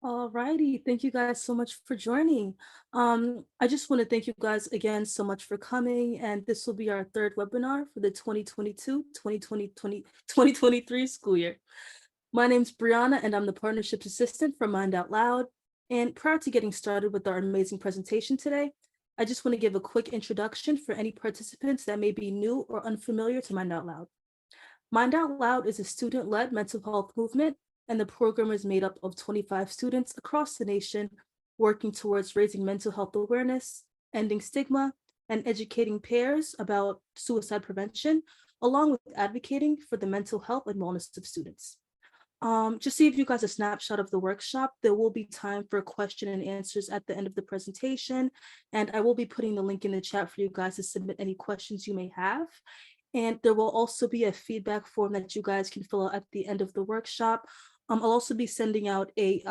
Alrighty, thank you guys so much for joining. I just want to thank you guys again so much for coming, and this will be our third webinar for the 2023 school year. My name's Brianna, and I'm the Partnerships Assistant for Mind Out Loud. And prior to getting started with our amazing presentation today, I just want to give a quick introduction for any participants that may be new or unfamiliar to Mind Out Loud. Mind Out Loud is a student-led mental health movement, and the program is made up of 25 students across the nation working towards raising mental health awareness, ending stigma, and educating peers about suicide prevention, along with advocating for the mental health and wellness of students. Just to give you guys a snapshot of the workshop, there will be time for question and answers at the end of the presentation, and I will be putting the link in the chat for you guys to submit any questions you may have. And there will also be a feedback form that you guys can fill out at the end of the workshop. I'll also be sending out a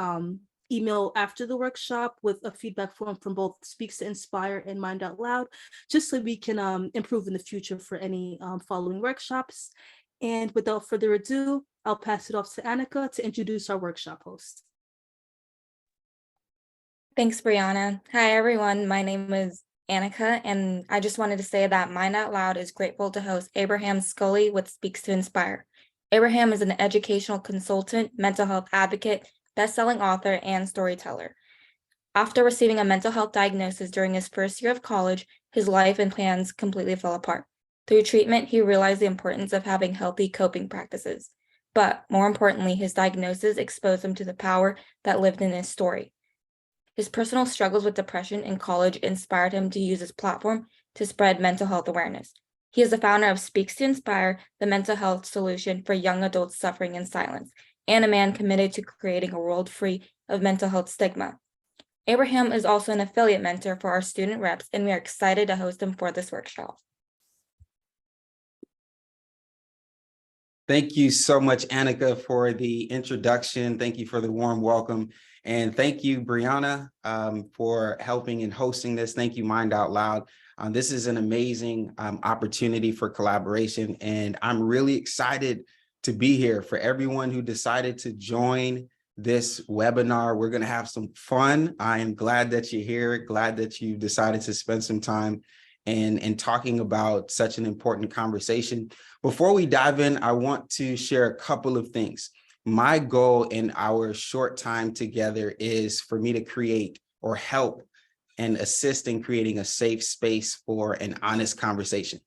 email after the workshop with a feedback form from both Speaks to Inspire and Mind Out Loud, just so we can improve in the future for any following workshops. And without further ado, I'll pass it off to Annika to introduce our workshop host. Thanks, Brianna. Hi, everyone. My name is Annika, and I just wanted to say that Mind Out Loud is grateful to host Abraham Scully with Speaks to Inspire. Abraham is an educational consultant, mental health advocate, best-selling author, and storyteller. After receiving a mental health diagnosis during his first year of college, his life and plans completely fell apart. Through treatment, he realized the importance of having healthy coping practices. But more importantly, his diagnosis exposed him to the power that lived in his story. His personal struggles with depression in college inspired him to use his platform to spread mental health awareness. He is the founder of Speaks to Inspire, the mental health solution for young adults suffering in silence, and a man committed to creating a world free of mental health stigma. Abraham is also an affiliate mentor for our student reps, and we are excited to host him for this workshop. Thank you so much, Annika, for the introduction. Thank you for the warm welcome. And thank you, Brianna, for helping and hosting this. Thank you, Mind Out Loud. This is an amazing opportunity for collaboration, and I'm really excited to be here. For everyone who decided to join this webinar, we're going to have some fun. I am glad that you're here, glad that you decided to spend some time and talking about such an important conversation. Before we dive in, I want to share a couple of things. My goal in our short time together is for me to create or help and assist in creating a safe space for an honest conversation.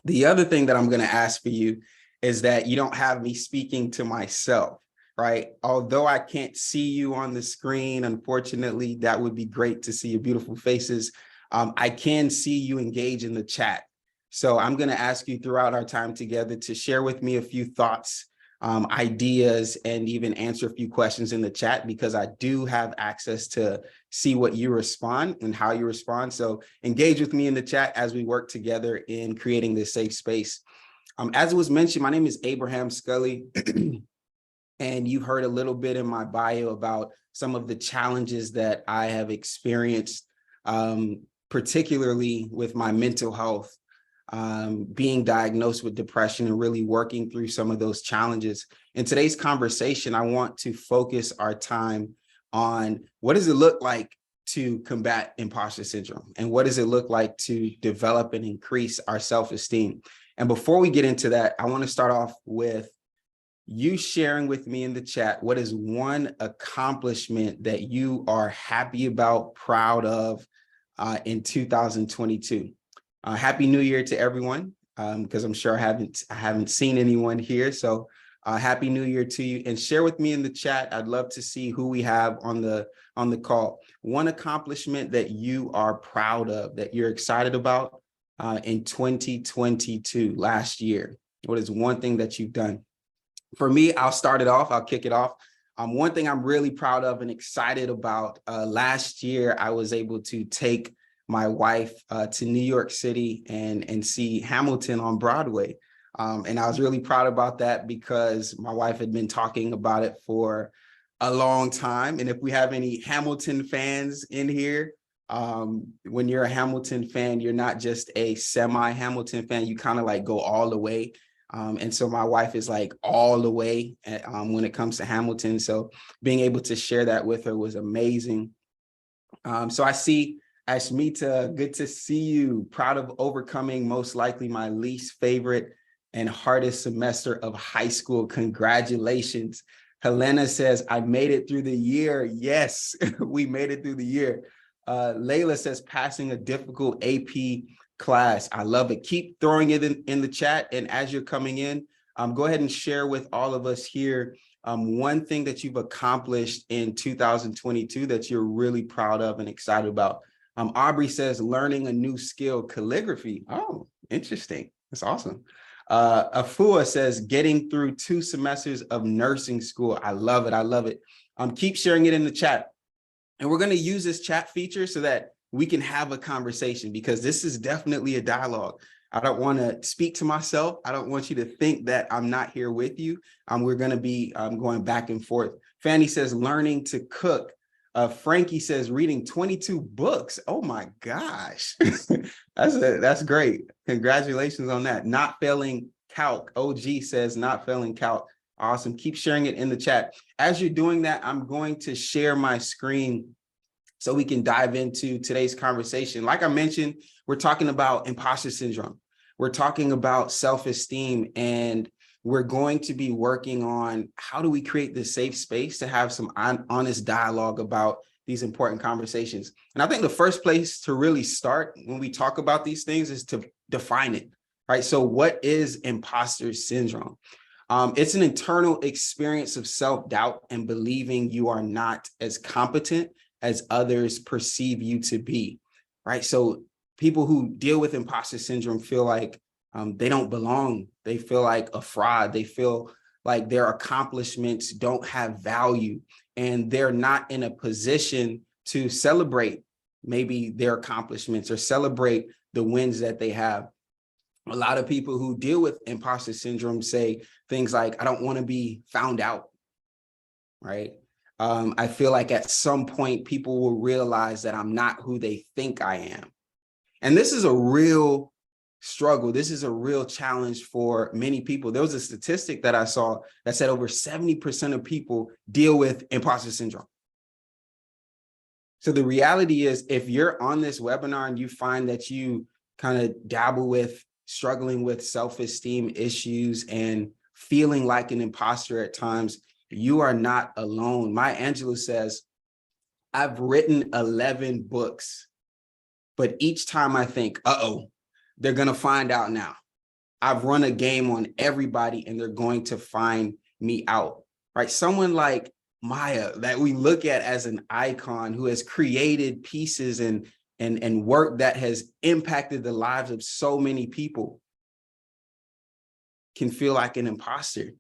The other thing that I'm going to ask for you is that you don't have me speaking to myself, right? Although I can't see you on the screen, unfortunately, that would be great to see your beautiful faces. I can see you engage in the chat. So I'm going to ask you throughout our time together to share with me a few thoughts, ideas, and even answer a few questions in the chat, because I do have access to see what you respond and how you respond. So engage with me in the chat as we work together in creating this safe space. As it was mentioned, my name is Abraham Scully, and you heard a little bit in my bio about some of the challenges that I have experienced, particularly with my mental health, being diagnosed with depression and really working through some of those challenges. In today's conversation, I want to focus our time on what does it look like to combat imposter syndrome, and what does it look like to develop and increase our self-esteem. And before we get into that, I want to start off with you sharing with me in the chat, what is one accomplishment that you are happy about, proud of, in 2022. Happy New Year to everyone, because I'm sure I haven't seen anyone here. So Happy New Year to you, and share with me in the chat. I'd love to see who we have on the call. One accomplishment that you are proud of, that you're excited about in 2022, last year. What is one thing that you've done? For me, I'll start it off. I'll kick it off. One thing I'm really proud of and excited about, last year, I was able to take my wife to New York City and see Hamilton on Broadway. And I was really proud about that because my wife had been talking about it for a long time. And if we have any Hamilton fans in here, when you're a Hamilton fan, you're not just a semi-Hamilton fan, you kind of like go all the way. And so my wife is like all the way when it comes to Hamilton. So being able to share that with her was amazing. So I see Ashmita, good to see you. Proud of overcoming most likely my least favorite and hardest semester of high school. Congratulations. Helena says, I made it through the year. Yes, we made it through the year. Layla says, passing a difficult AP class. I love it. Keep throwing it in the chat. And as you're coming in, go ahead and share with all of us here one thing that you've accomplished in 2022 that you're really proud of and excited about. Aubrey says, learning a new skill, calligraphy. Oh, interesting. That's awesome. Afua says, getting through 2 semesters of nursing school. I love it. I love it. Keep sharing it in the chat. And we're going to use this chat feature so that we can have a conversation, because this is definitely a dialogue. I don't want to speak to myself. I don't want you to think that I'm not here with you. We're going to be going back and forth. Fanny says, learning to cook. Frankie says, reading 22 books. Oh my gosh. That's great. Congratulations on that. Not failing calc. OG says not failing calc. Awesome. Keep sharing it in the chat. As you're doing that, I'm going to share my screen so we can dive into today's conversation. Like I mentioned, we're talking about imposter syndrome. We're talking about self-esteem, and we're going to be working on how do we create this safe space to have some honest dialogue about these important conversations. And I think the first place to really start when we talk about these things is to define it, right? So what is imposter syndrome? It's an internal experience of self-doubt and believing you are not as competent as others perceive you to be, right? So people who deal with imposter syndrome feel like they don't belong. They feel like a fraud. They feel like their accomplishments don't have value, and they're not in a position to celebrate maybe their accomplishments or celebrate the wins that they have. A lot of people who deal with imposter syndrome say things like, I don't want to be found out, right? I feel like at some point people will realize that I'm not who they think I am. And this is a real struggle. This is a real challenge for many people. There was a statistic that I saw that said over 70% of people deal with imposter syndrome. So the reality is, if you're on this webinar and you find that you kind of dabble with struggling with self-esteem issues and feeling like an imposter at times, you are not alone. Maya Angelou says, I've written 11 books, but each time I think, uh-oh, they're going to find out now. I've run a game on everybody and they're going to find me out, right? Someone like Maya that we look at as an icon who has created pieces and work that has impacted the lives of so many people can feel like an imposter.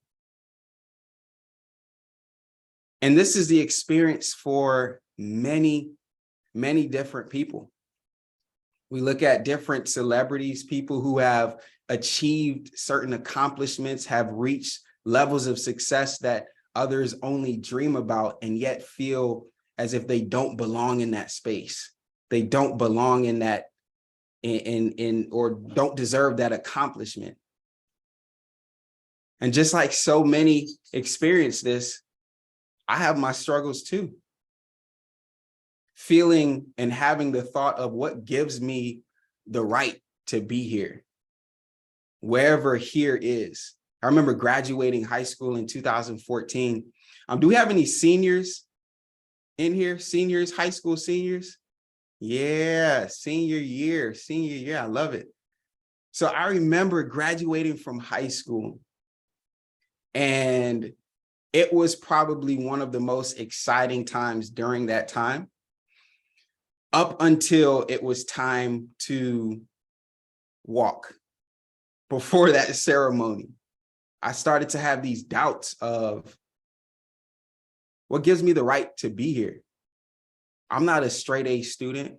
And this is the experience for many, many different people. We look at different celebrities, people who have achieved certain accomplishments, have reached levels of success that others only dream about, and yet feel as if they don't belong in that space. They don't belong in that, or don't deserve that accomplishment. And just like so many experience this, I have my struggles too. Feeling and having the thought of what gives me the right to be here, wherever here is. I remember graduating high school in 2014. Do we have any seniors in here? Seniors, high school seniors? Yeah, senior year. I love it. So I remember graduating from high school, and it was probably one of the most exciting times during that time, up until it was time to walk. Before that ceremony, I started to have these doubts of what gives me the right to be here. I'm not a straight A student.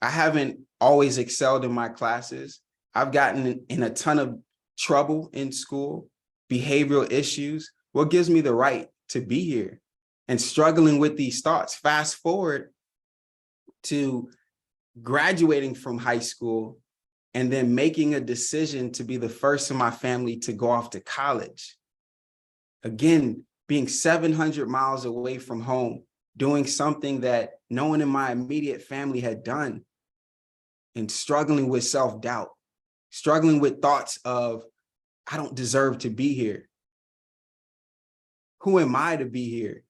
I haven't always excelled in my classes. I've gotten in a ton of trouble in school, behavioral issues. What gives me the right to be here? And struggling with these thoughts. Fast forward to graduating from high school and then making a decision to be the first in my family to go off to college. Again, being 700 miles away from home, doing something that no one in my immediate family had done, and struggling with self-doubt, struggling with thoughts of, I don't deserve to be here. Who am I to be here?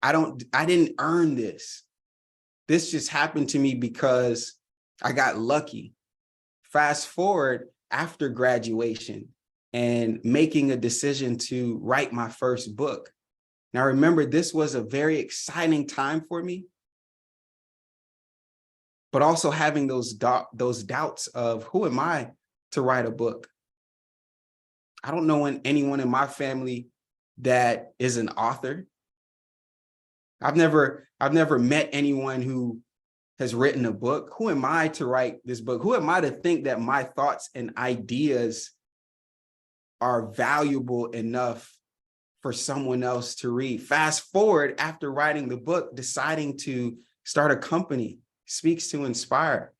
I didn't earn this. This just happened to me because I got lucky. Fast forward after graduation and making a decision to write my first book. Now, remember, this was a very exciting time for me, but also having those doubts of, who am I to write a book? I don't know anyone in my family that is an author. I've never met anyone who has written a book. Who am I to write this book? Who am I to think that my thoughts and ideas are valuable enough for someone else to read? Fast forward after writing the book, deciding to start a company, Speaks to Inspire,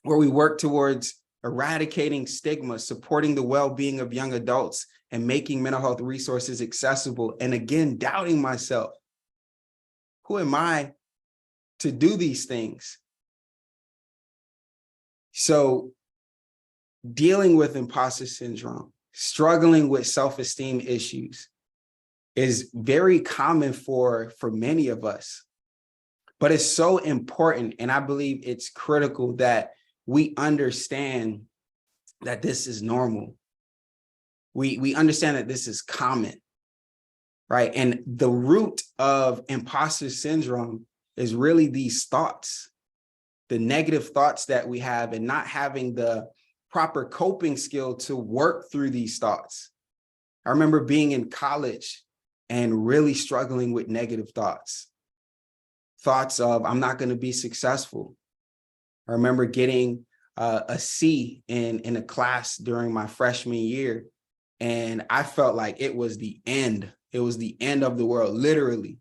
where we work towards eradicating stigma, supporting the well-being of young adults, and making mental health resources accessible. And again, doubting myself. Who am I to do these things? So dealing with imposter syndrome, struggling with self-esteem issues is very common for many of us. But it's so important, and I believe it's critical that we understand that this is normal. We understand that this is common, right? And the root of imposter syndrome is really these thoughts, the negative thoughts that we have, and not having the proper coping skill to work through these thoughts. I remember being in college and really struggling with negative thoughts. Thoughts of, I'm not going to be successful. I remember getting a C in a class during my freshman year, and I felt like it was the end. It was the end of the world, literally.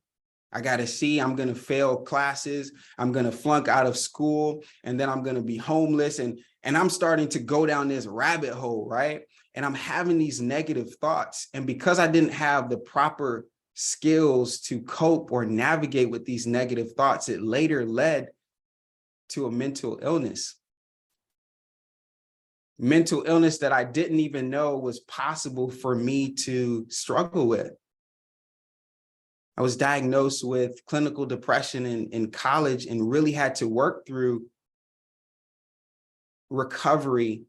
I got a C, I'm going to fail classes, I'm going to flunk out of school, and then I'm going to be homeless. And I'm starting to go down this rabbit hole, right? And I'm having these negative thoughts. And because I didn't have the proper skills to cope or navigate with these negative thoughts, it later led to a mental illness. Mental illness that I didn't even know was possible for me to struggle with. I was diagnosed with clinical depression in college and really had to work through recovery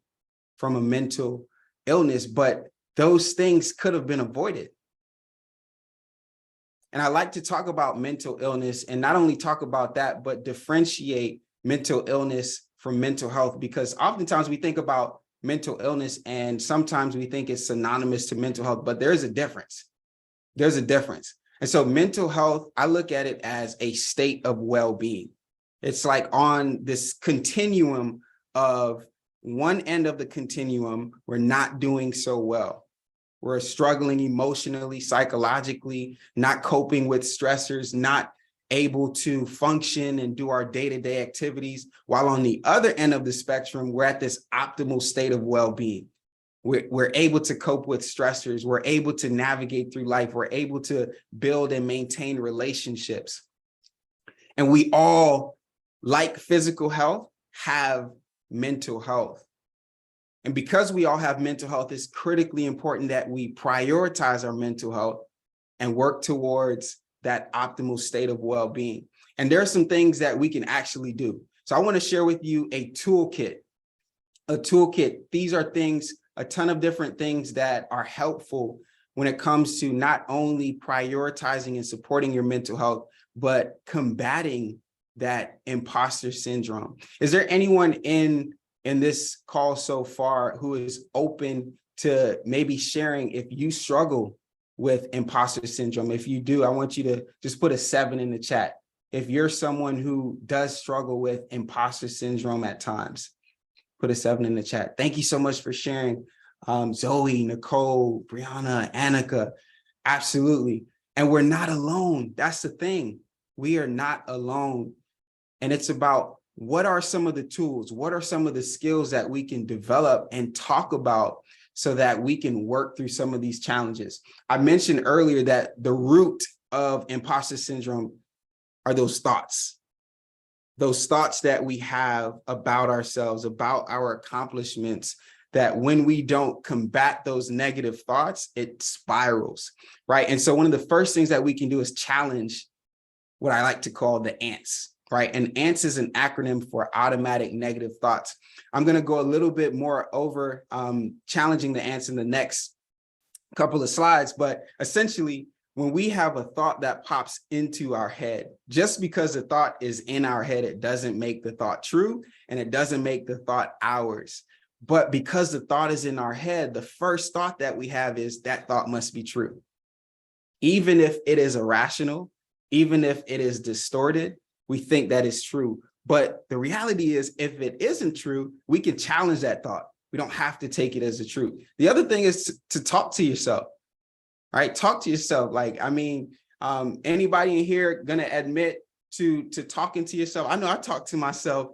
from a mental illness, but those things could have been avoided. And I like to talk about mental illness, and not only talk about that, but differentiate mental illness from mental health, because oftentimes we think about mental illness and sometimes we think it's synonymous to mental health, but there's a difference. There's a difference. And so mental health, I look at it as a state of well-being. It's like on this continuum of one end of the continuum, we're not doing so well. We're struggling emotionally, psychologically, not coping with stressors, not able to function and do our day-to-day activities. While on the other end of the spectrum, we're at this optimal state of well-being. We're able to cope with stressors. We're able to navigate through life. We're able to build and maintain relationships. And we all, like physical health, have mental health. And because we all have mental health, it's critically important that we prioritize our mental health and work towards that optimal state of well-being. And there are some things that we can actually do. So I want to share with you a toolkit. These are things, a ton of different things that are helpful when it comes to not only prioritizing and supporting your mental health, but combating that imposter syndrome. Is there anyone in this call so far who is open to maybe sharing if you struggle with imposter syndrome? If you do, I want you to just put a 7 in the chat. If you're someone who does struggle with imposter syndrome at times, put a 7 in the chat. Thank you so much for sharing. Zoe, Nicole, Brianna, Annika, absolutely. And we're not alone. That's the thing. We are not alone. And it's about what are some of the tools? What are some of the skills that we can develop and talk about so that we can work through some of these challenges? I mentioned earlier that the root of imposter syndrome are those thoughts that we have about ourselves, about our accomplishments, that when we don't combat those negative thoughts, it spirals, right? And so one of the first things that we can do is challenge what I like to call the ants, right? And ants is an acronym for automatic negative thoughts. I'm going to go a little bit more over challenging the ants in the next couple of slides, but essentially, when we have a thought that pops into our head, just because the thought is in our head, it doesn't make the thought true, and it doesn't make the thought ours. But because the thought is in our head, the first thought that we have is that thought must be true. Even if it is irrational, even if it is distorted, we think that is true. But the reality is, if it isn't true, we can challenge that thought. We don't have to take it as a truth. The other thing is to talk to yourself. Right? Talk to yourself. Like, I mean, anybody in here gonna admit to talking to yourself? I know I talk to myself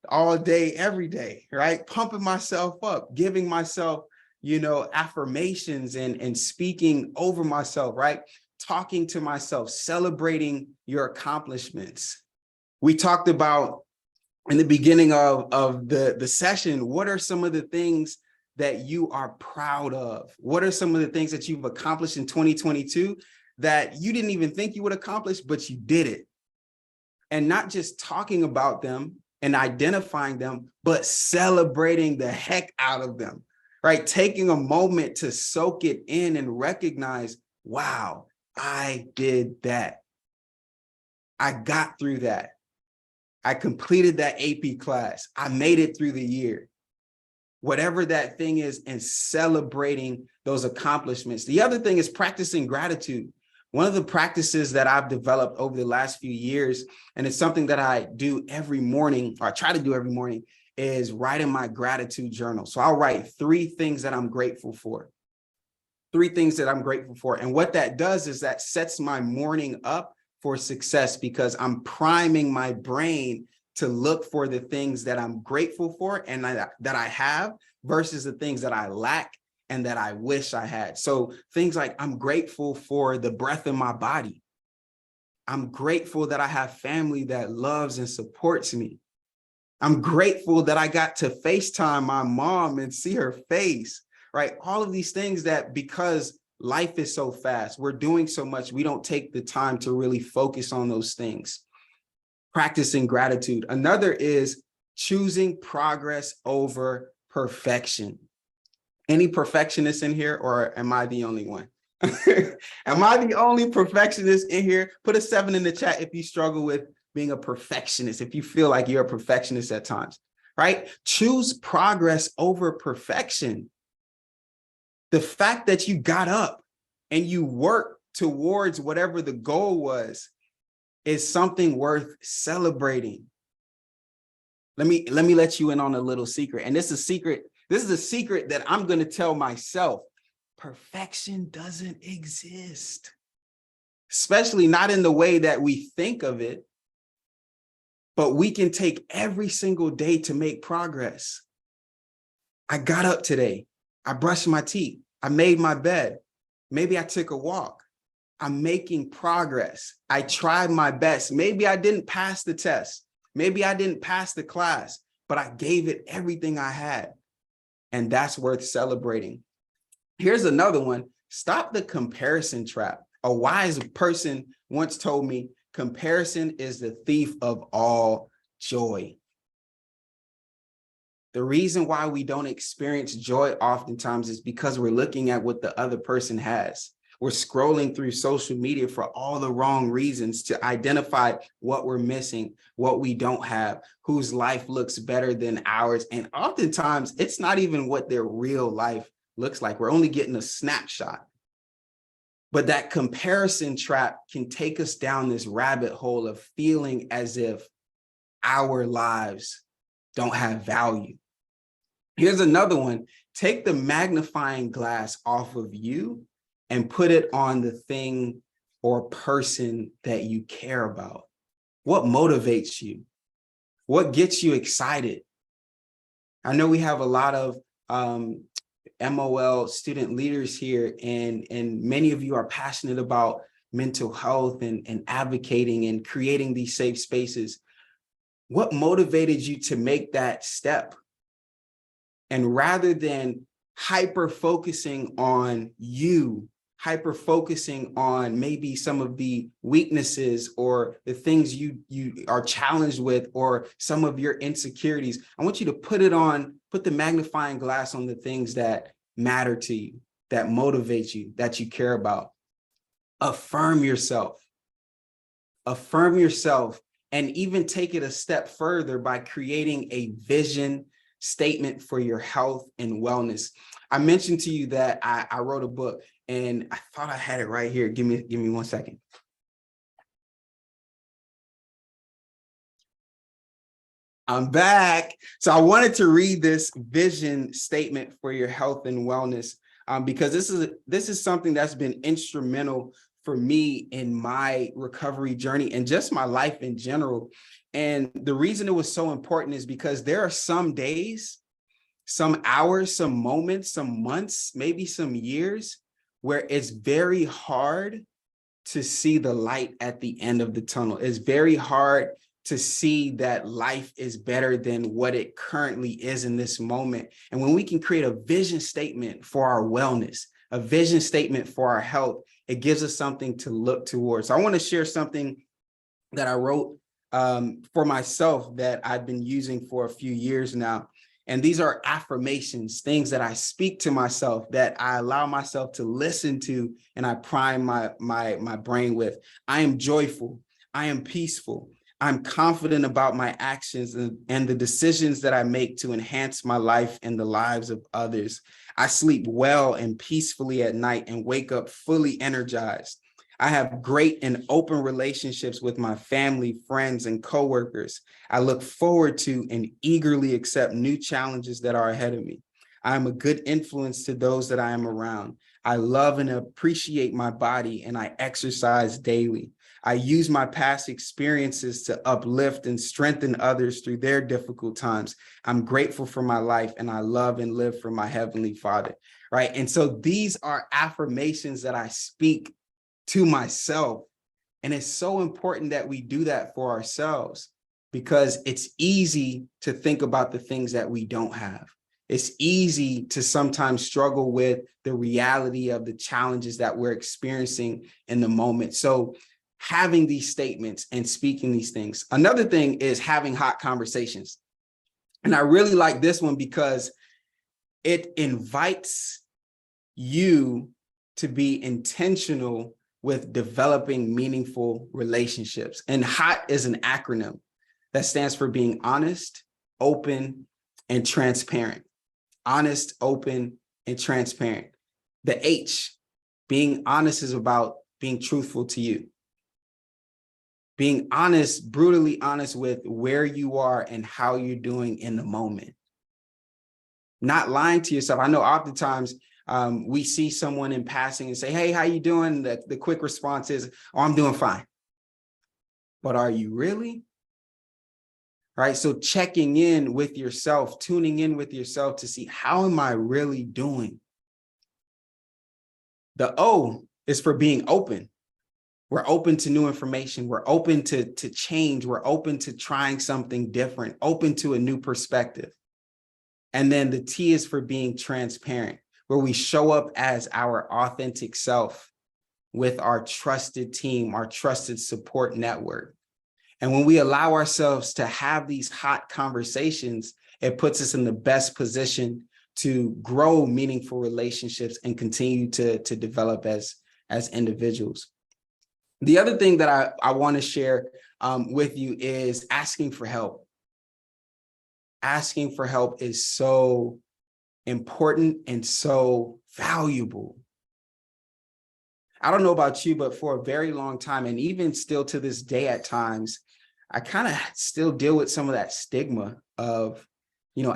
all day, every day, right? Pumping myself up, giving myself, affirmations and speaking over myself, right? Talking to myself, celebrating your accomplishments. We talked about in the beginning of the session, what are some of the things that you are proud of? What are some of the things that you've accomplished in 2022 that you didn't even think you would accomplish, but you did it? And not just talking about them and identifying them, but celebrating the heck out of them, right? Taking a moment to soak it in and recognize, wow, I did that. I got through that. I completed that AP class. I made it through the year. Whatever that thing is, and celebrating those accomplishments. The other thing is practicing gratitude. One of the practices that I've developed over the last few years, and it's something that I do every morning, or I try to do every morning, is writing my gratitude journal. So I'll write 3 things that I'm grateful for. 3 things that I'm grateful for. And what that does is that sets my morning up for success, because I'm priming my brain to look for the things that I'm grateful for and that I have versus the things that I lack and that I wish I had. So things like, I'm grateful for the breath in my body. I'm grateful that I have family that loves and supports me. I'm grateful that I got to FaceTime my mom and see her face, right? All of these things that, because life is so fast, we're doing so much, we don't take the time to really focus on those things. Practicing gratitude. Another is choosing progress over perfection. Any perfectionists in here, or am I the only one? Am I the only perfectionist in here? Put a 7 in the chat if you struggle with being a perfectionist, if you feel like you're a perfectionist at times, right? Choose progress over perfection. The fact that you got up and you worked towards whatever the goal was is something worth celebrating. Let me let you in on a little secret. And this is a secret that I'm going to tell myself. Perfection doesn't exist, especially not in the way that we think of it, but we can take every single day to make progress. I got up today. I brushed my teeth. I made my bed. Maybe I took a walk. I'm making progress. I tried my best. Maybe I didn't pass the test. Maybe I didn't pass the class, but I gave it everything I had. And that's worth celebrating. Here's another one. Stop the comparison trap. A wise person once told me, comparison is the thief of all joy. The reason why we don't experience joy oftentimes is because we're looking at what the other person has. We're scrolling through social media for all the wrong reasons to identify what we're missing, what we don't have, whose life looks better than ours. And oftentimes it's not even what their real life looks like. We're only getting a snapshot. But that comparison trap can take us down this rabbit hole of feeling as if our lives don't have value. Here's another one. Take the magnifying glass off of you and put it on the thing or person that you care about. What motivates you? What gets you excited? I know we have a lot of MOL student leaders here, and many of you are passionate about mental health and advocating and creating these safe spaces. What motivated you to make that step? And rather than hyper focusing on you, hyper focusing on maybe some of the weaknesses or the things you are challenged with, or some of your insecurities, I want you to put the magnifying glass on the things that matter to you, that motivate you, that you care about. Affirm yourself, and even take it a step further by creating a vision statement for your health and wellness. I mentioned to you that I wrote a book, and I thought I had it right here. Give me 1 second. I'm back. So I wanted to read this vision statement for your health and wellness, because this is something that's been instrumental for me in my recovery journey and just my life in general. And the reason it was so important is because there are some days, some hours, some moments, some months, maybe some years where it's very hard to see the light at the end of the tunnel. It's very hard to see that life is better than what it currently is in this moment. And when we can create a vision statement for our wellness, a vision statement for our health, it gives us something to look towards. So I want to share something that I wrote for myself that I've been using for a few years now. And these are affirmations, things that I speak to myself, that I allow myself to listen to, and I prime my brain with. I am joyful. I am peaceful. I'm confident about my actions and the decisions that I make to enhance my life and the lives of others. I sleep well and peacefully at night and wake up fully energized. I have great and open relationships with my family, friends, and coworkers. I look forward to and eagerly accept new challenges that are ahead of me. I am a good influence to those that I am around. I love and appreciate my body, and I exercise daily. I use my past experiences to uplift and strengthen others through their difficult times. I'm grateful for my life, and I love and live for my Heavenly Father, right? And so these are affirmations that I speak to myself. And it's so important that we do that for ourselves, because it's easy to think about the things that we don't have. It's easy to sometimes struggle with the reality of the challenges that we're experiencing in the moment. So having these statements and speaking these things. Another thing is having hot conversations. And I really like this one because it invites you to be intentional with developing meaningful relationships. And HOT is an acronym that stands for being honest, open, and transparent. Honest, open, and transparent. The H, being honest, is about being truthful to you. Being honest, brutally honest with where you are and how you're doing in the moment. Not lying to yourself. I know oftentimes we see someone in passing and say, hey, how you doing? The quick response is, oh, I'm doing fine. But are you really? Right? So checking in with yourself, tuning in with yourself to see, how am I really doing? The O is for being open. We're open to new information. We're open to change. We're open to trying something different, open to a new perspective. And then the T is for being transparent, where we show up as our authentic self with our trusted team, our trusted support network. And when we allow ourselves to have these hot conversations, it puts us in the best position to grow meaningful relationships and continue to develop as individuals. The other thing that I want to share with you is asking for help. Asking for help is so important and so valuable. I don't know about you, but for a very long time, and even still to this day at times, I kind of still deal with some of that stigma of,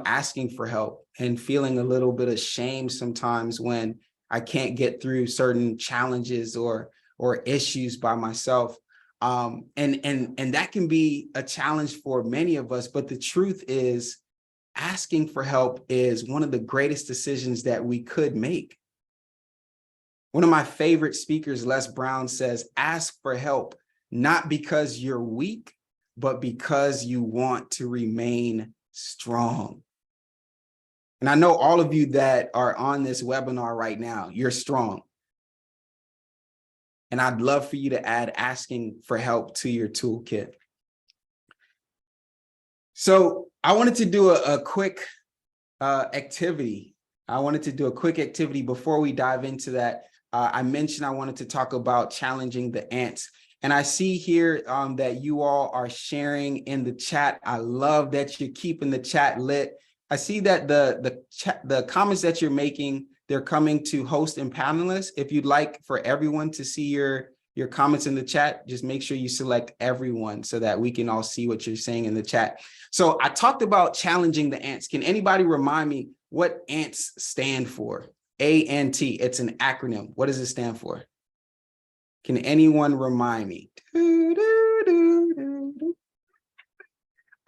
asking for help and feeling a little bit of shame sometimes when I can't get through certain challenges or issues by myself. And that can be a challenge for many of us. But the truth is, asking for help is one of the greatest decisions that we could make. One of my favorite speakers, Les Brown, says, ask for help, not because you're weak, but because you want to remain strong. And I know all of you that are on this webinar right now, you're strong. And I'd love for you to add asking for help to your toolkit. So I wanted to do a quick activity. I wanted to do a quick activity before we dive into that. I mentioned I wanted to talk about challenging the ants. And I see here that you all are sharing in the chat. I love that you're keeping the chat lit. I see that the comments that you're making, they're coming to host and panelists. If you'd like for everyone to see your comments in the chat, just make sure you select everyone so that we can all see what you're saying in the chat. So I talked about challenging the ants. Can anybody remind me what ants stand for? ANT, it's an acronym. What does it stand for? Can anyone remind me?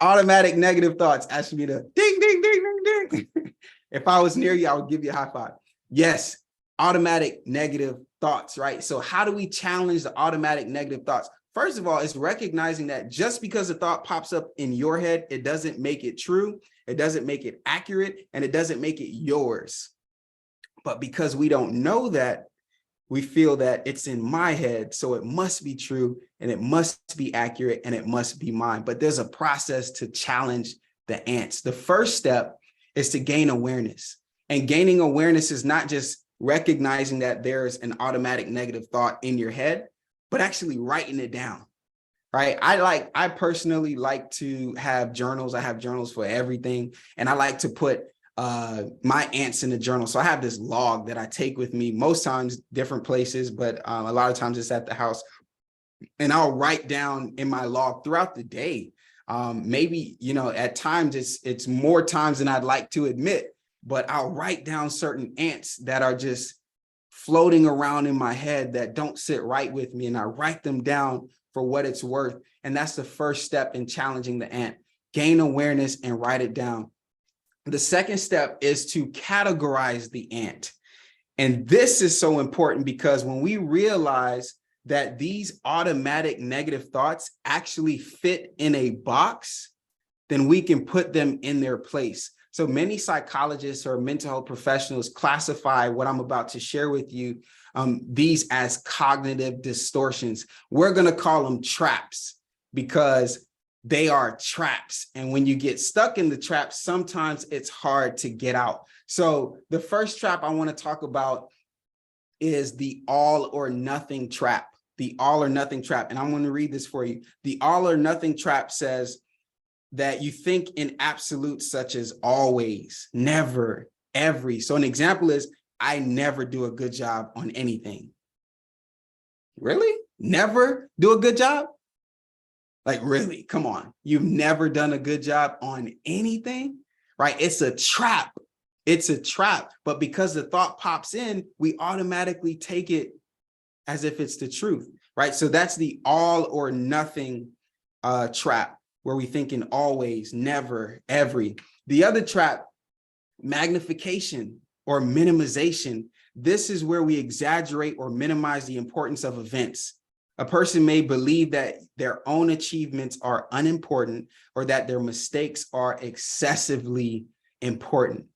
Automatic negative thoughts. Ask me to ding, ding, ding, ding, ding. If I was near you, I would give you a high five. Yes, automatic negative thoughts, right? So how do we challenge the automatic negative thoughts? First of all, it's recognizing that just because a thought pops up in your head, it doesn't make it true, it doesn't make it accurate, and it doesn't make it yours. But because we don't know that, we feel that it's in my head, so it must be true, and it must be accurate, and it must be mine. But there's a process to challenge the ants. The first step is to gain awareness. And gaining awareness is not just recognizing that there's an automatic negative thought in your head, but actually writing it down, right? I personally like to have journals. I have journals for everything. And I like to put my ants in the journal. So I have this log that I take with me, most times different places, but a lot of times it's at the house. And I'll write down in my log throughout the day. Maybe, at times it's more times than I'd like to admit, but I'll write down certain ants that are just floating around in my head that don't sit right with me. And I write them down for what it's worth. And that's the first step in challenging the ant. Gain awareness and write it down. The second step is to categorize the ant. And this is so important because when we realize that these automatic negative thoughts actually fit in a box, then we can put them in their place. So many psychologists or mental health professionals classify what I'm about to share with you, these as cognitive distortions. We're going to call them traps because they are traps. And when you get stuck in the trap, sometimes it's hard to get out. So the first trap I want to talk about is the all or nothing trap. The all or nothing trap. And I'm going to read this for you. The all or nothing trap says that you think in absolutes such as always, never, every. So an example is, I never do a good job on anything. Really? Never do a good job? Like, really? Come on. You've never done a good job on anything, right? It's a trap. It's a trap. But because the thought pops in, we automatically take it as if it's the truth, right? So that's the all or nothing trap, where we think in always, never, every. The other trap, magnification or minimization. This is where we exaggerate or minimize the importance of events. A person may believe that their own achievements are unimportant or that their mistakes are excessively important,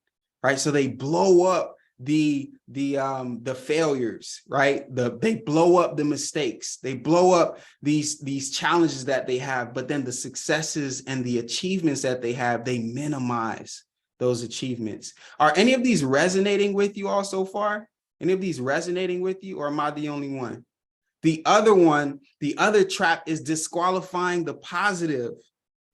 right? So they blow up the failures, right? They blow up the mistakes. They blow up these challenges that they have, but then the successes and the achievements that they have, they minimize those achievements. Are any of these resonating with you all so far? Any of these resonating with you, or am I the only one? The other one, the other trap is disqualifying the positive.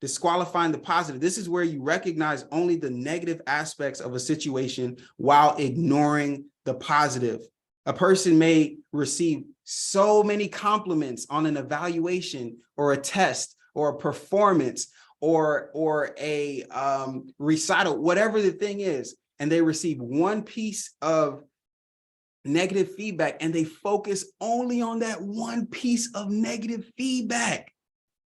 Disqualifying the positive. This is where you recognize only the negative aspects of a situation while ignoring the positive. A person may receive so many compliments on an evaluation or a test or a performance or a recital, whatever the thing is, and they receive one piece of negative feedback, and they focus only on that one piece of negative feedback.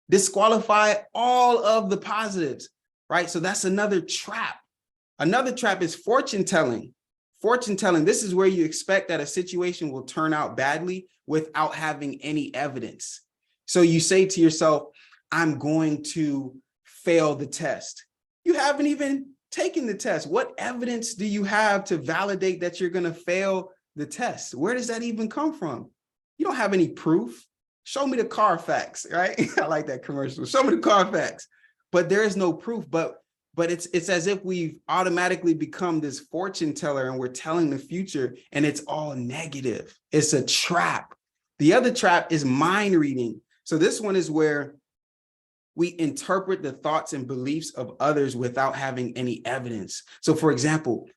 Disqualify all of the positives, right? So that's another trap. Another trap is fortune telling. Fortune telling, this is where you expect that a situation will turn out badly without having any evidence. So you say to yourself, I'm going to fail the test. You haven't even taken the test. What evidence do you have to validate that you're going to fail the test? Where does that even come from? You don't have any proof. Show me the Carfax, right? I like that commercial. Show me the Carfax. But there is no proof. But it's as if we've automatically become this fortune teller and we're telling the future and it's all negative. It's a trap. The other trap is mind reading. So this one is where we interpret the thoughts and beliefs of others without having any evidence. So for example,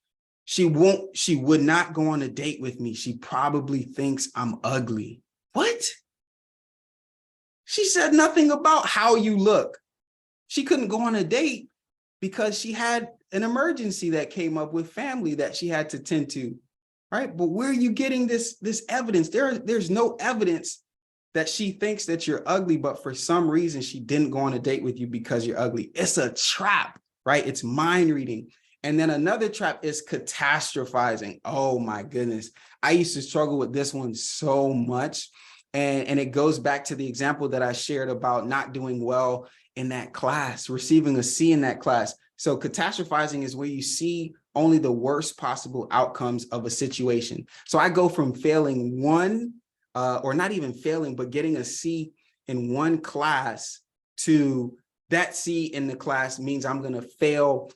she would not go on a date with me. She probably thinks I'm ugly. What? She said nothing about how you look. She couldn't go on a date because she had an emergency that came up with family that she had to tend to, right? But where are you getting this evidence? There's no evidence that she thinks that you're ugly, but for some reason she didn't go on a date with you because you're ugly. It's a trap, right? It's mind reading. And then another trap is catastrophizing. Oh my goodness. I used to struggle with this one so much. And it goes back to the example that I shared about not doing well in that class, receiving a C in that class. So catastrophizing is where you see only the worst possible outcomes of a situation. So I go from failing one, or not even failing, but getting a C in one class to that C in the class means I'm going to fail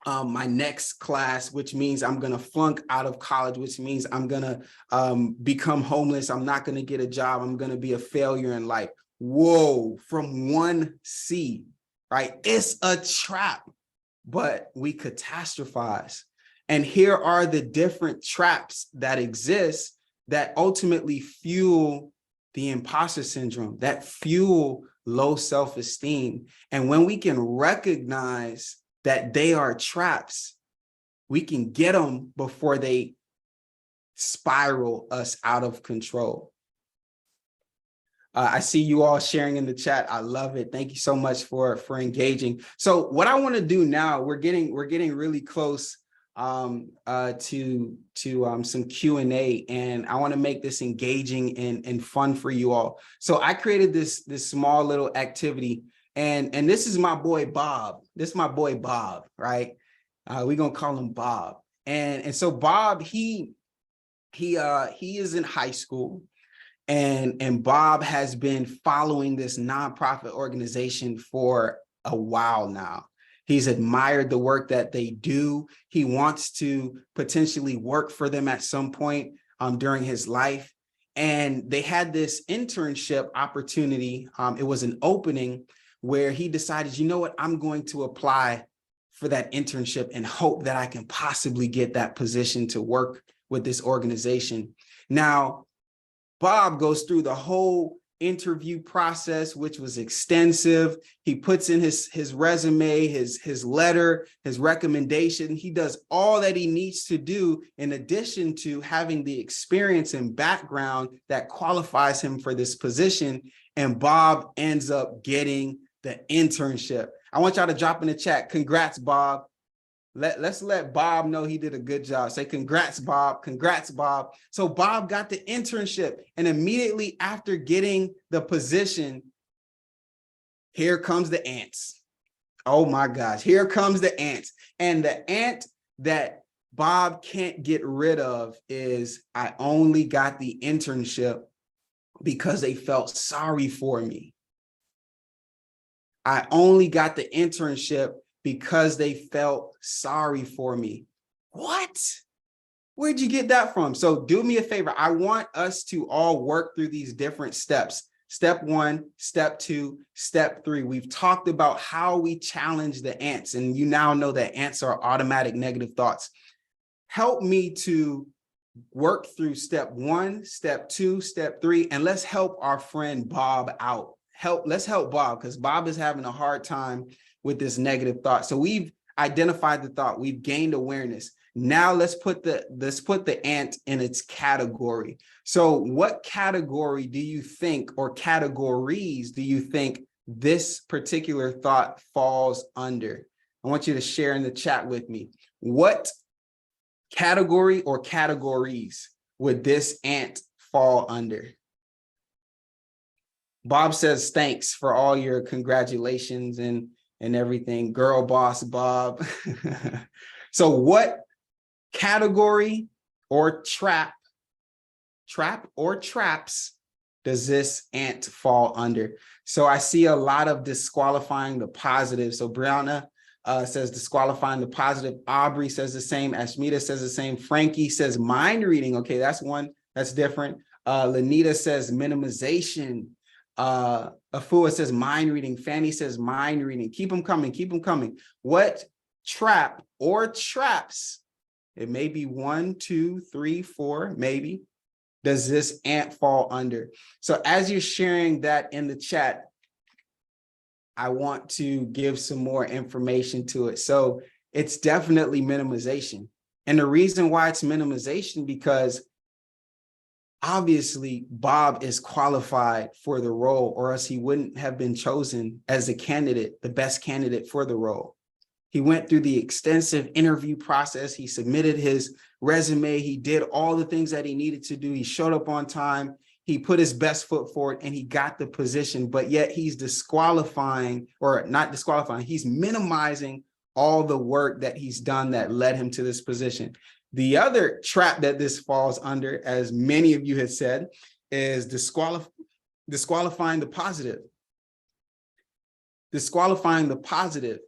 my next class, which means I'm going to flunk out of college, which means I'm going to become homeless. I'm not going to get a job. I'm going to be a failure in life. Whoa, from one C, right? It's a trap, but we catastrophize. And here are the different traps that exist that ultimately fuel the imposter syndrome, that fuel low self-esteem. And when we can recognize that they are traps, we can get them before they spiral us out of control. I see you all sharing in the chat. I love it. Thank you so much for engaging. So what I want to do now, we're getting really close to some Q&A, and I want to make this engaging and fun for you all. So I created this small little activity, and this is my boy Bob. This is my boy Bob, right? We're gonna call him Bob. And so Bob, he is in high school. And Bob has been following this nonprofit organization for a while now. He's admired the work that they do. He wants to potentially work for them at some point during his life. And they had this internship opportunity. It was an opening where he decided, you know what, I'm going to apply for that internship and hope that I can possibly get that position to work with this organization. Now, Bob goes through the whole interview process, which was extensive. He puts in his resume, his letter, his recommendation. He does all that he needs to do in addition to having the experience and background that qualifies him for this position. And Bob ends up getting the internship. I want y'all to drop in the chat. Congrats, Bob. Let's let Bob know he did a good job. Say congrats, Bob. Congrats, Bob. So Bob got the internship, and immediately after getting the position, here comes the ants. Oh my gosh, here comes the ants. And the ant that Bob can't get rid of is, I only got the internship because they felt sorry for me. I only got the internship because they felt sorry for me. What? Where'd you get that from? So do me a favor. I want us to all work through these different steps. Step 1, step 2, step 3. We've talked about how we challenge the ants, and you now know that ants are automatic negative thoughts. Help me to work through step 1, step 2, step 3, and let's help our friend Bob out. Let's help Bob, because Bob is having a hard time with this negative thought. So we've identified the thought, we've gained awareness. Now let's put the ant in its category. So what category do you think, or categories do you think this particular thought falls under? I want you to share in the chat with me. What category or categories would this ant fall under? Bob says, thanks for all your congratulations and everything. Girl boss Bob. So what category or traps does this ant fall under? So I see a lot of disqualifying the positive. So Brianna says disqualifying the positive. Aubrey says the same. Ashmita says the same. Frankie says mind reading. Okay, that's one that's different. Lanita says minimization. Afua says mind reading. Fanny says mind reading. Keep them coming. Keep them coming. What trap or traps? It may be 1, 2, 3, 4, maybe. Does this ant fall under? So as you're sharing that in the chat, I want to give some more information to it. So it's definitely minimization. And the reason why it's minimization, because obviously Bob is qualified for the role, or else he wouldn't have been chosen as the candidate, the best candidate for the role. He went through the extensive interview process. He submitted his resume. He did all the things that he needed to do. He showed up on time. He put his best foot forward and he got the position, but yet he's disqualifying, or not disqualifying, he's minimizing all the work that he's done that led him to this position. The other trap that this falls under, as many of you have said, is disqualifying the positive. Disqualifying the positive.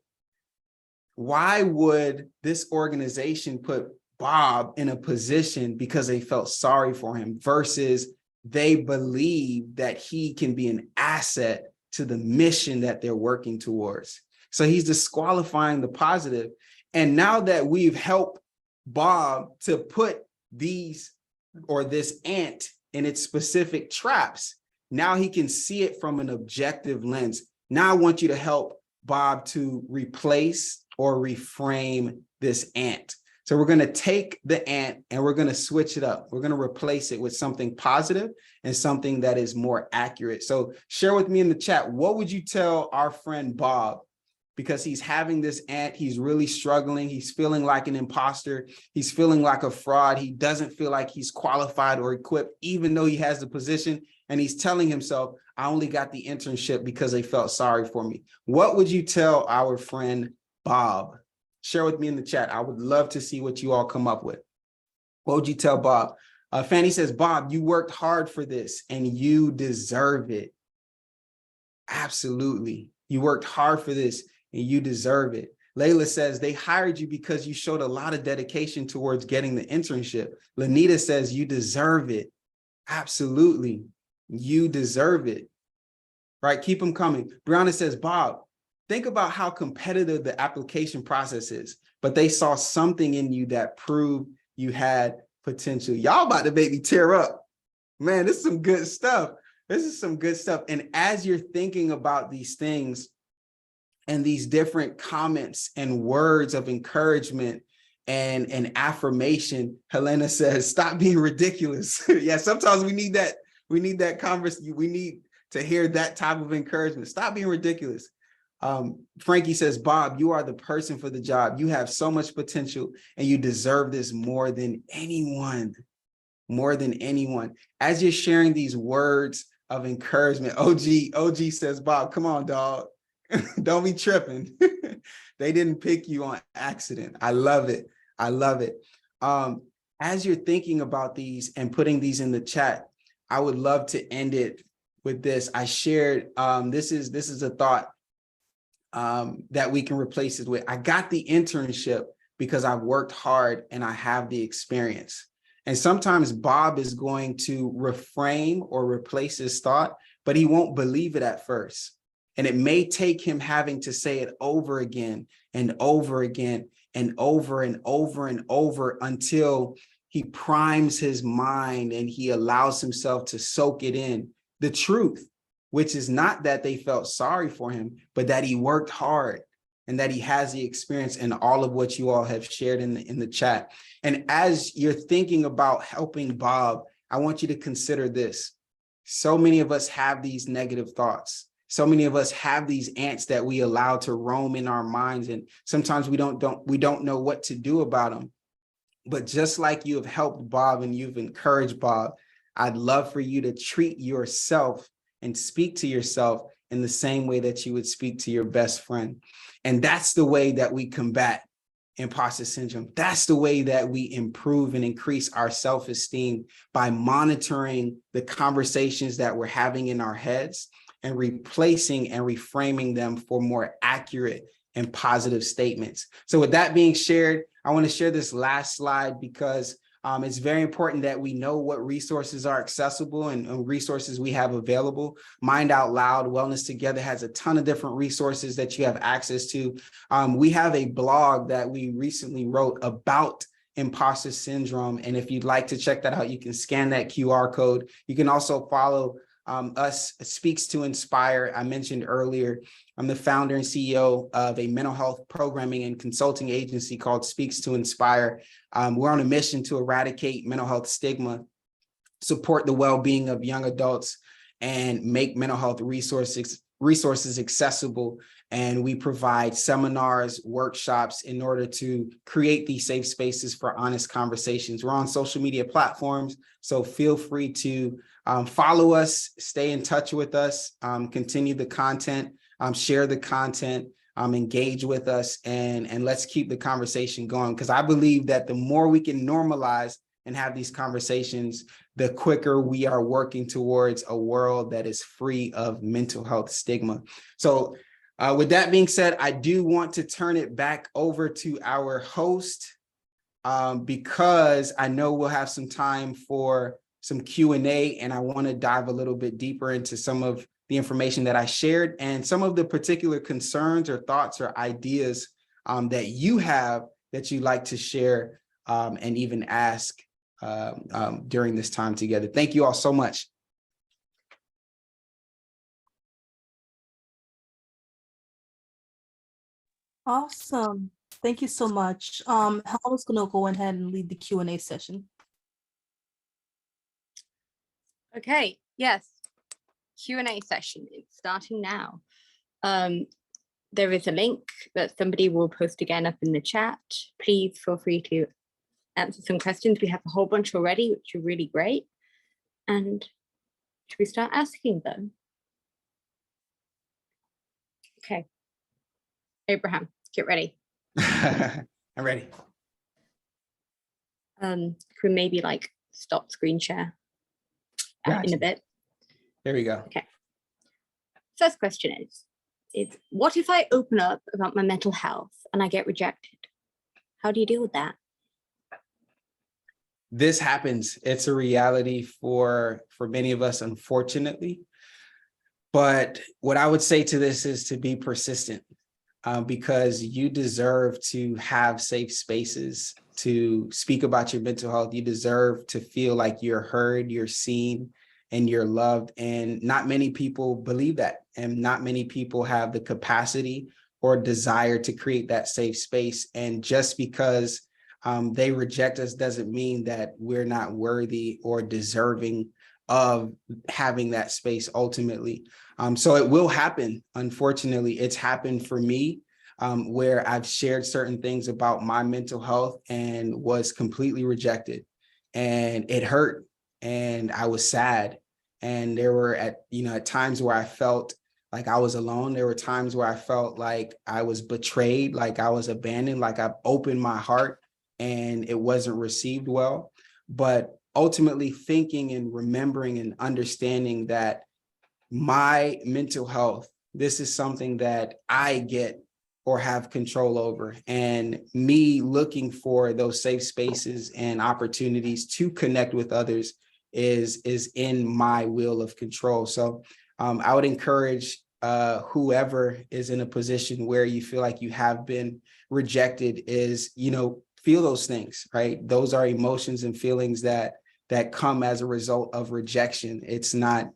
Why would this organization put Bob in a position because they felt sorry for him versus they believe that he can be an asset to the mission that they're working towards? So he's disqualifying the positive. And now that we've helped Bob to put these, or this ant, in its specific traps, now he can see it from an objective lens. Now I want you to help Bob to replace or reframe this ant. So we're going to take the ant and we're going to switch it up. We're going to replace it with something positive and something that is more accurate. So share with me in the chat, what would you tell our friend Bob? Because he's having this ant, he's really struggling. He's feeling like an imposter. He's feeling like a fraud. He doesn't feel like he's qualified or equipped, even though he has the position. And he's telling himself, I only got the internship because they felt sorry for me. What would you tell our friend Bob? Share with me in the chat. I would love to see what you all come up with. What would you tell Bob? Fanny says, Bob, you worked hard for this and you deserve it. Absolutely. You worked hard for this and you deserve it. Layla says they hired you because you showed a lot of dedication towards getting the internship. Lanita says you deserve it. Absolutely. You deserve it. Right? Keep them coming. Brianna says, Bob, think about how competitive the application process is, but they saw something in you that proved you had potential. Y'all about to make me tear up. Man, this is some good stuff. This is some good stuff. And as you're thinking about these things and these different comments and words of encouragement and affirmation, Helena says, stop being ridiculous. Yeah, sometimes we need that. We need that conversation. We need to hear that type of encouragement. Stop being ridiculous. Frankie says, Bob, you are the person for the job. You have so much potential and you deserve this more than anyone. More than anyone. As you're sharing these words of encouragement, OG says, Bob, come on, dog. Don't be tripping. They didn't pick you on accident. I love it. I love it. As you're thinking about these and putting these in the chat, I would love to end it with this. I shared, this is a thought that we can replace it with. I got the internship because I've worked hard and I have the experience. And sometimes Bob is going to reframe or replace his thought, but he won't believe it at first. And it may take him having to say it over again and over again and over and over and over until he primes his mind and he allows himself to soak it in. The truth, which is not that they felt sorry for him, but that he worked hard. and that he has the experience in all of what you all have shared in the chat. And as you're thinking about helping Bob, I want you to consider this. So many of us have these negative thoughts. So many of us have these ants that we allow to roam in our minds, and sometimes we don't know what to do about them. But just like you have helped Bob and you've encouraged Bob, I'd love for you to treat yourself and speak to yourself in the same way that you would speak to your best friend. And that's the way that we combat imposter syndrome. That's the way that we improve and increase our self-esteem, by monitoring the conversations that we're having in our heads and replacing and reframing them for more accurate and positive statements. So with that being shared, I want to share this last slide because it's very important that we know what resources are accessible and resources we have available. Mind Out Loud, Wellness Together has a ton of different resources that you have access to. We have a blog that we recently wrote about imposter syndrome. And if you'd like to check that out, you can scan that QR code. You can also follow us, Speaks to Inspire. I mentioned earlier, I'm the founder and CEO of a mental health programming and consulting agency called Speaks to Inspire. We're on a mission to eradicate mental health stigma, support the well-being of young adults, and make mental health resources accessible. And we provide seminars, workshops in order to create these safe spaces for honest conversations. We're on social media platforms, so feel free to follow us, stay in touch with us, continue the content, share the content, engage with us, and let's keep the conversation going. Because I believe that the more we can normalize and have these conversations, the quicker we are working towards a world that is free of mental health stigma. So with that being said, I do want to turn it back over to our host because I know we'll have some time for some Q&A, and I want to dive a little bit deeper into some of the information that I shared and some of the particular concerns or thoughts or ideas that you have that you'd like to share and even ask during this time together. Thank you all so much. Awesome. Thank you so much. Helen's going to go ahead and lead the Q&A session. Okay, yes. Q&A session. It's starting now. There is a link that somebody will post again up in the chat. Please feel free to answer some questions. We have a whole bunch already, which are really great. And should we start asking them? Okay. Abraham, get ready. I'm ready. Can we maybe like stop screen share in a bit? There we go. Okay. First question is what if I open up about my mental health and I get rejected? How do you deal with that? This happens. It's a reality for many of us, unfortunately. But what I would say to this is to be persistent, because you deserve to have safe spaces to speak about your mental health. You deserve to feel like you're heard, you're seen, and you're loved. And not many people believe that. And not many people have the capacity or desire to create that safe space. And just because they reject us doesn't mean that we're not worthy or deserving of having that space ultimately. So it will happen. Unfortunately, it's happened for me where I've shared certain things about my mental health and was completely rejected, and it hurt. And I was sad. And there were at times where I felt like I was alone. There were times where I felt like I was betrayed, like I was abandoned, like I opened my heart and it wasn't received well. But ultimately thinking and remembering and understanding that my mental health, this is something that I get or have control over, and me looking for those safe spaces and opportunities to connect with others is in my wheel of control. So I would encourage whoever is in a position where you feel like you have been rejected is, feel those things, right? Those are emotions and feelings that come as a result of rejection. It's not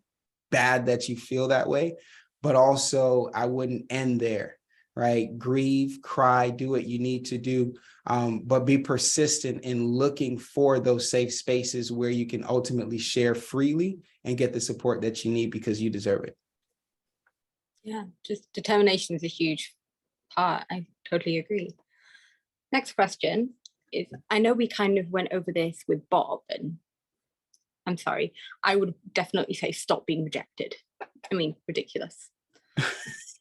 bad that you feel that way, but also I wouldn't end there. right? Grieve, cry, do what you need to do, but be persistent in looking for those safe spaces where you can ultimately share freely and get the support that you need because you deserve it. Yeah, just determination is a huge part. I totally agree. Next question is, I know we kind of went over this with Bob, and I'm sorry, I would definitely say stop being rejected. I mean, ridiculous.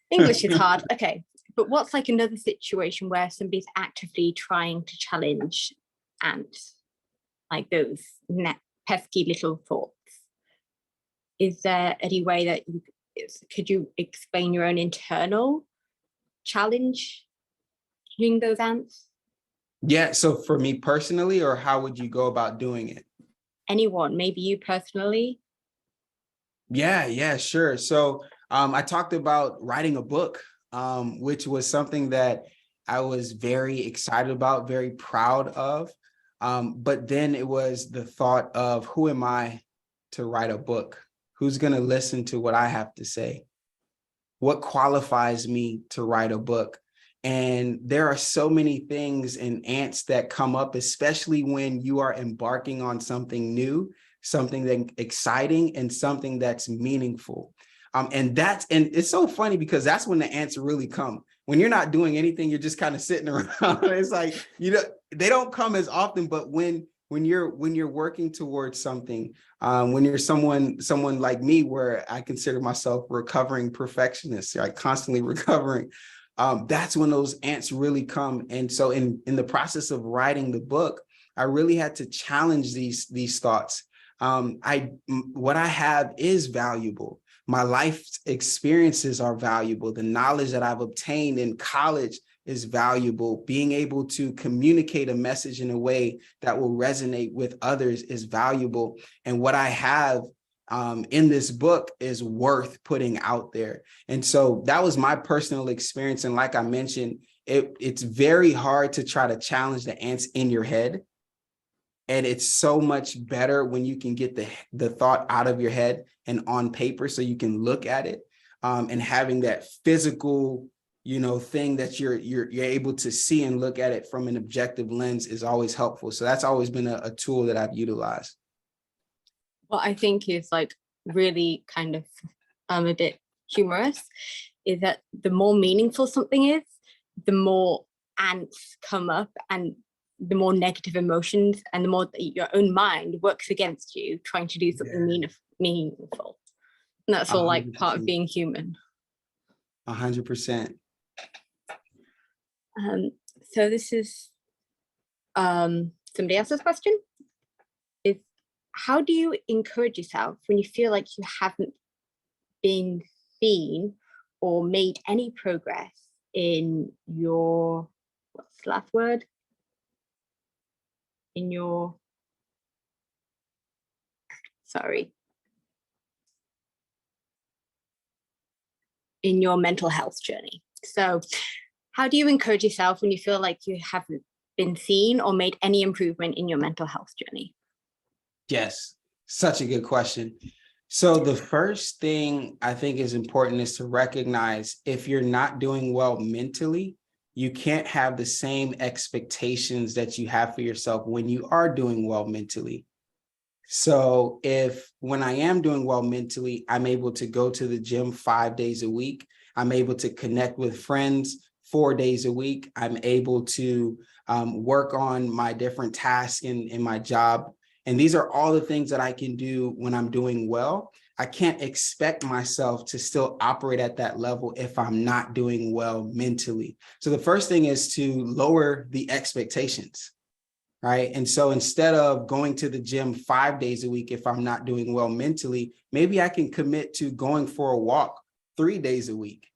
English is hard. Okay. But what's like another situation where somebody's actively trying to challenge ants, like those pesky little thoughts? Is there any way that could you explain your own internal challenge doing those ants? Yeah. So for me personally, or how would you go about doing it? Anyone, maybe you personally? Yeah, sure. So I talked about writing a book, which was something that I was very excited about, very proud of. But then it was the thought of, who am I to write a book? Who's going to listen to what I have to say? What qualifies me to write a book? And there are so many things and ants that come up, especially when you are embarking on something new, something that's exciting, and something that's meaningful. And it's so funny because that's when the ants really come. When you're not doing anything, you're just kind of sitting around. It's like, they don't come as often, but when you're working towards something, when you're someone like me, where I consider myself recovering perfectionist, like constantly recovering, that's when those ants really come. And so in the process of writing the book, I really had to challenge these thoughts. What I have is valuable. My life experiences are valuable. The knowledge that I've obtained in college is valuable. Being able to communicate a message in a way that will resonate with others is valuable. And what I have in this book is worth putting out there. And so that was my personal experience. And like I mentioned, it's very hard to try to challenge the ants in your head. And it's so much better when you can get the thought out of your head and on paper so you can look at it, and having that physical, thing that you're able to see and look at it from an objective lens is always helpful. So that's always been a tool that I've utilized. What I think is like really kind of a bit humorous is that the more meaningful something is, the more ants come up, and the more negative emotions, and the more your own mind works against you trying to do something meaningful. And that's all like 100%. part of being human. 100%. So this is somebody else's question. Is, how do you encourage yourself when you feel like you haven't been seen or made any progress in your, what's the last word? In your, in your mental health journey? So how do you encourage yourself when you feel like you haven't been seen or made any improvement in your mental health journey? Yes, such a good question. So the first thing I think is important is to recognize, if you're not doing well mentally, you can't have the same expectations that you have for yourself when you are doing well mentally. So when I am doing well mentally, I'm able to go to the gym 5 days a week. I'm able to connect with friends 4 days a week. I'm able to work on my different tasks in my job. And these are all the things that I can do when I'm doing well. I can't expect myself to still operate at that level if I'm not doing well mentally. So the first thing is to lower the expectations, right? And so instead of going to the gym 5 days a week, if I'm not doing well mentally, maybe I can commit to going for a walk 3 days a week.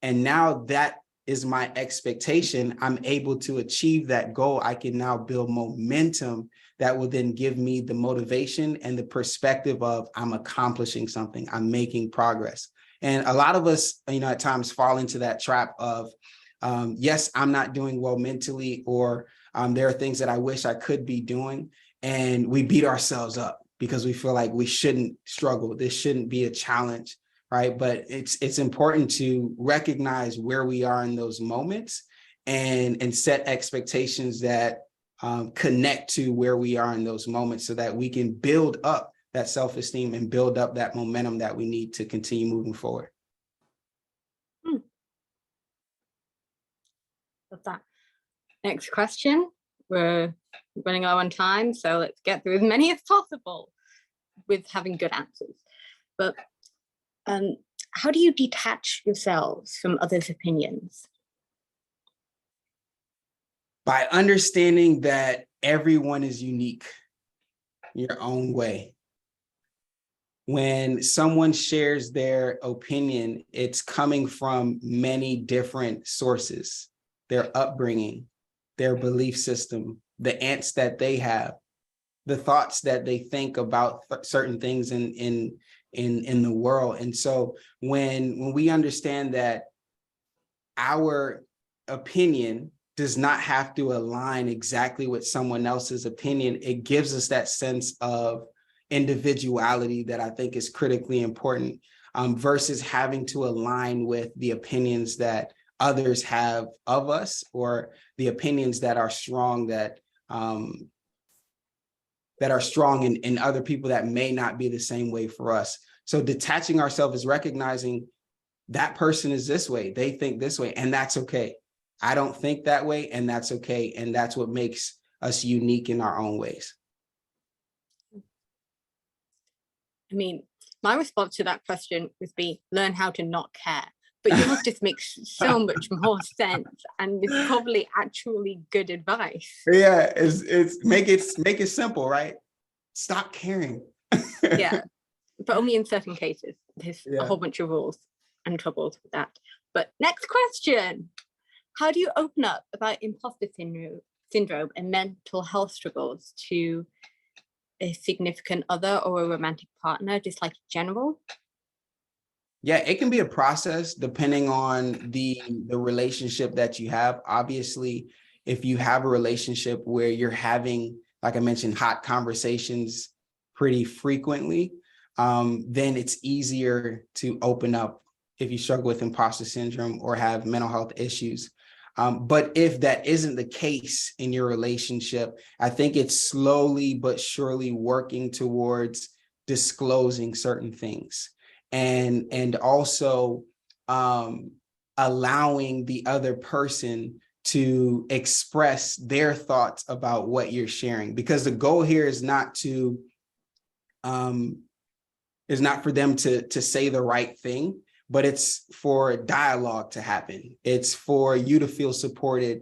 And now that is my expectation. I'm able to achieve that goal. I can now build momentum that will then give me the motivation and the perspective of, I'm accomplishing something, I'm making progress. And a lot of us, at times fall into that trap of, yes, I'm not doing well mentally, or there are things that I wish I could be doing. And we beat ourselves up because we feel like we shouldn't struggle. This shouldn't be a challenge, right? But it's important to recognize where we are in those moments and set expectations that connect to where we are in those moments so that we can build up that self-esteem and build up that momentum that we need to continue moving forward. Love that. Next question. We're running low on time, so let's get through as many as possible with having good answers. But how do you detach yourselves from others' opinions? By understanding that everyone is unique your own way. When someone shares their opinion, it's coming from many different sources, their upbringing, their belief system, the angst that they have, the thoughts that they think about certain things in the world. And so when we understand that our opinion does not have to align exactly with someone else's opinion, it gives us that sense of individuality that I think is critically important, versus having to align with the opinions that others have of us, or the opinions that are strong in other people that may not be the same way for us. So detaching ourselves is recognizing that person is this way, they think this way, and that's okay. I don't think that way, and that's okay. And that's what makes us unique in our own ways. I mean, my response to that question would be learn how to not care. But yours just makes so much more sense, and it's probably actually good advice. Yeah, it's make it simple, right? Stop caring. Yeah, but only in certain cases. There's a whole bunch of rules and troubles with that. But next question. How do you open up about imposter syndrome and mental health struggles to a significant other or a romantic partner, just like general? Yeah, it can be a process depending on the relationship that you have. Obviously, if you have a relationship where you're having, like I mentioned, hot conversations pretty frequently, then it's easier to open up if you struggle with imposter syndrome or have mental health issues. But if that isn't the case in your relationship, I think it's slowly but surely working towards disclosing certain things, and also allowing the other person to express their thoughts about what you're sharing, because the goal here is not for them to say the right thing, but it's for dialogue to happen. It's for you to feel supported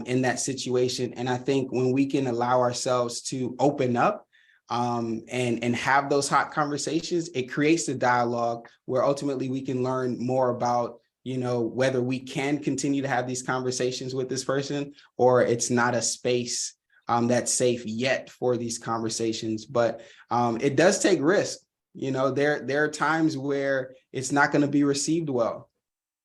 in that situation. And I think when we can allow ourselves to open up and have those hot conversations, it creates the dialogue where ultimately we can learn more about, whether we can continue to have these conversations with this person, or it's not a space that's safe yet for these conversations. But it does take risk. There are times where it's not going to be received well,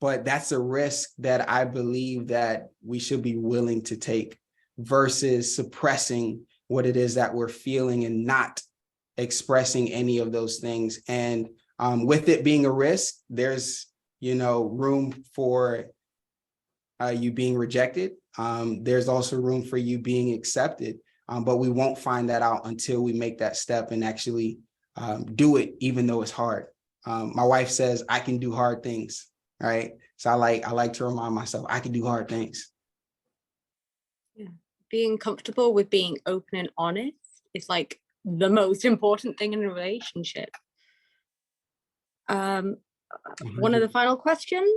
but that's a risk that I believe that we should be willing to take, versus suppressing what it is that we're feeling and not expressing any of those things. And with it being a risk, there's, room for you being rejected. There's also room for you being accepted, but we won't find that out until we make that step and actually do it, even though it's hard. My wife says I can do hard things, right? So I like to remind myself I can do hard things. Yeah, being comfortable with being open and honest is like the most important thing in a relationship. One of the final questions.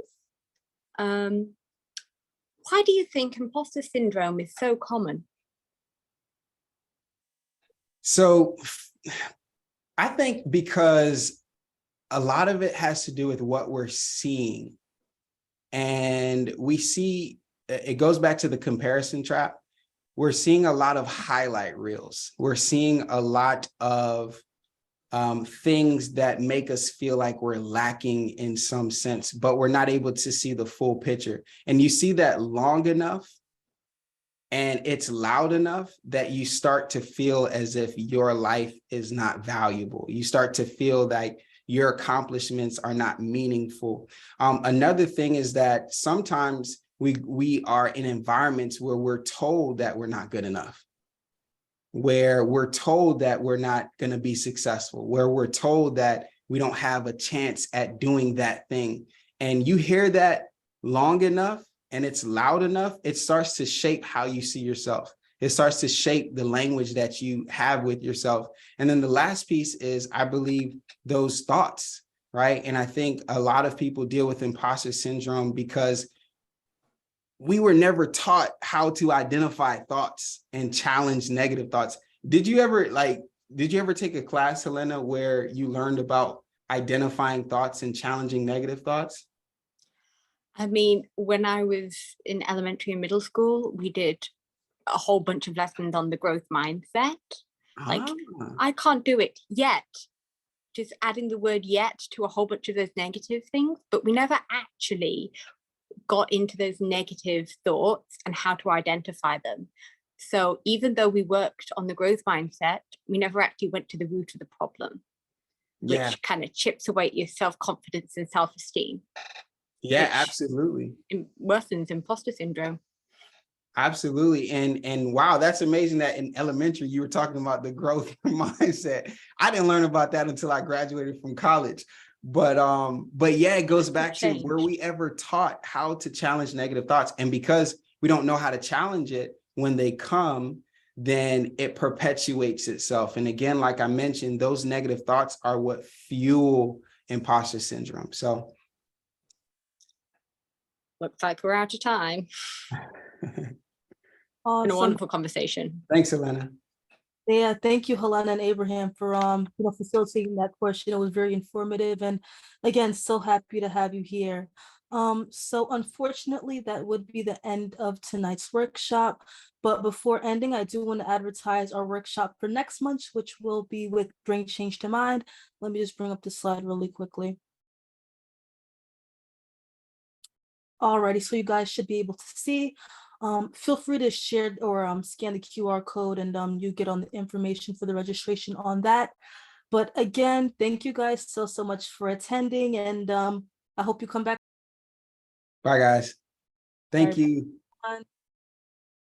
Why do you think imposter syndrome is so common? So I think because a lot of it has to do with what we're seeing. And we see, it goes back to the comparison trap. We're seeing a lot of highlight reels. We're seeing a lot of things that make us feel like we're lacking in some sense, but we're not able to see the full picture. And you see that long enough and it's loud enough that you start to feel as if your life is not valuable. You start to feel like your accomplishments are not meaningful. Another thing is that sometimes we are in environments where we're told that we're not good enough, where we're told that we're not going to be successful, where we're told that we don't have a chance at doing that thing. And you hear that long enough and it's loud enough, it starts to shape how you see yourself. It starts to shape the language that you have with yourself. And then the last piece is, I believe, those thoughts, right? And I think a lot of people deal with imposter syndrome because we were never taught how to identify thoughts and challenge negative thoughts. Did you ever take a class, Helena, where you learned about identifying thoughts and challenging negative thoughts? I mean, when I was in elementary and middle school, we did a whole bunch of lessons on the growth mindset. Like, I can't do it yet. Just adding the word yet to a whole bunch of those negative things, but we never actually got into those negative thoughts and how to identify them. So even though we worked on the growth mindset, we never actually went to the root of the problem, which kind of chips away at your self-confidence and self-esteem. Yeah, absolutely. Worsens imposter syndrome. Absolutely. And wow, that's amazing that in elementary, you were talking about the growth mindset. I didn't learn about that until I graduated from college. But yeah, it goes back to, were we ever taught how to challenge negative thoughts? And because we don't know how to challenge it when they come, then it perpetuates itself. And again, like I mentioned, those negative thoughts are what fuel imposter syndrome. So looks like we're out of time. Awesome. And a wonderful conversation. Thanks, Helena. Yeah, thank you, Helena and Abraham, for facilitating that question. It was very informative, and again, so happy to have you here. So unfortunately, that would be the end of tonight's workshop. But before ending, I do want to advertise our workshop for next month, which will be with Bring Change to Mind. Let me just bring up the slide really quickly. Alrighty, so you guys should be able to see. Feel free to share or scan the QR code, and you get on the information for the registration on that. But again, thank you guys so much for attending, and I hope you come back. Bye, guys. Thank you. Bye.